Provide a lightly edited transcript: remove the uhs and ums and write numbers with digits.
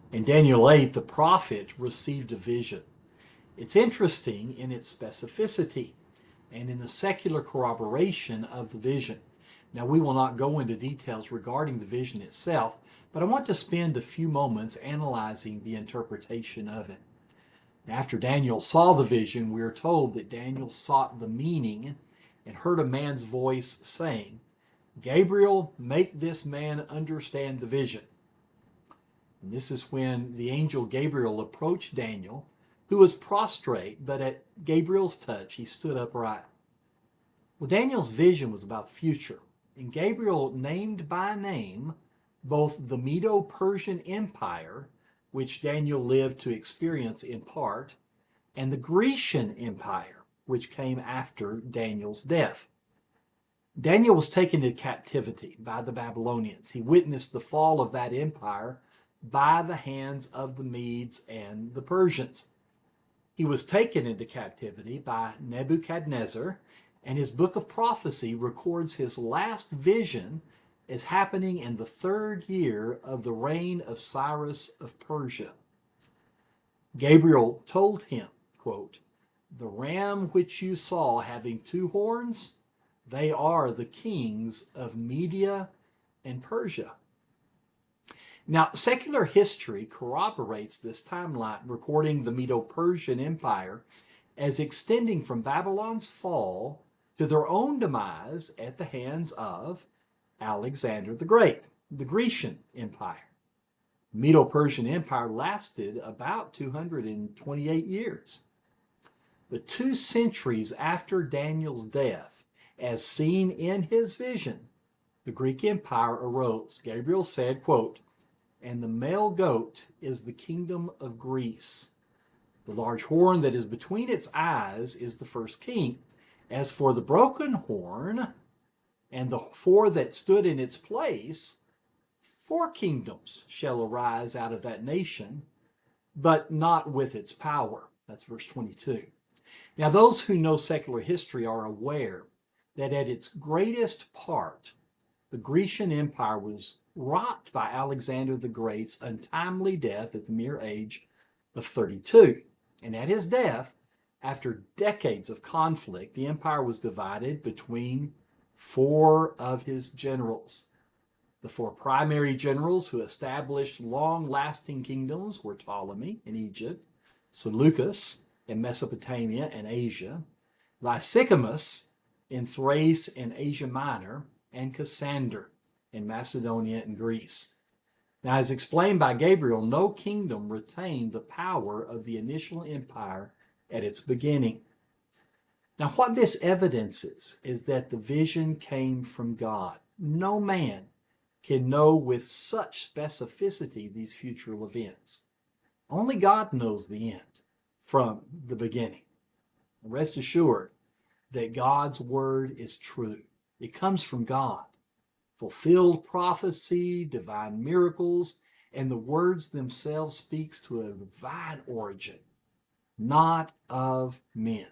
In Daniel 8, the prophet received a vision. It's interesting in its specificity and in the secular corroboration of the vision. Now, we will not go into details regarding the vision itself, but I want to spend a few moments analyzing the interpretation of it. After Daniel saw the vision, we are told that Daniel sought the meaning and heard a man's voice saying, Gabriel, make this man understand the vision. And this is when the angel Gabriel approached Daniel, who was prostrate, but at Gabriel's touch, he stood upright. Well, Daniel's vision was about the future, and Gabriel named by name both the Medo-Persian Empire, which Daniel lived to experience in part, and the Grecian Empire, which came after Daniel's death. Daniel was taken into captivity by the Babylonians. He witnessed the fall of that empire by the hands of the Medes and the Persians. He was taken into captivity by Nebuchadnezzar, and his book of prophecy records his last vision as happening in the 3rd year of the reign of Cyrus of Persia. Gabriel told him, quote, the ram which you saw having 2 horns, they are the kings of Media and Persia. Now, secular history corroborates this timeline, recording the Medo-Persian Empire as extending from Babylon's fall to their own demise at the hands of Alexander the Great, the Grecian Empire. The Medo-Persian Empire lasted about 228 years. But 2 centuries after Daniel's death, as seen in his vision, the Greek Empire arose. Gabriel said, quote, and the male goat is the kingdom of Greece. The large horn that is between its eyes is the first king. As for the broken horn and the 4 that stood in its place, 4 kingdoms shall arise out of that nation, but not with its power. That's verse 22. Now, those who know secular history are aware that at its greatest part, the Grecian Empire was rocked by Alexander the Great's untimely death at the mere age of 32. And at his death, after decades of conflict, the empire was divided between 4 of his generals. The 4 primary generals who established long-lasting kingdoms were Ptolemy in Egypt, Seleucus in Mesopotamia and Asia, Lysicamus in Thrace and Asia Minor, and Cassander in Macedonia and Greece. Now, as explained by Gabriel, no kingdom retained the power of the initial empire at its beginning. Now, what this evidences is that the vision came from God. No man can know with such specificity these future events. Only God knows the end from the beginning. Rest assured that God's word is true. It comes from God. Fulfilled prophecy, divine miracles, and the words themselves speaks to a divine origin, not of men.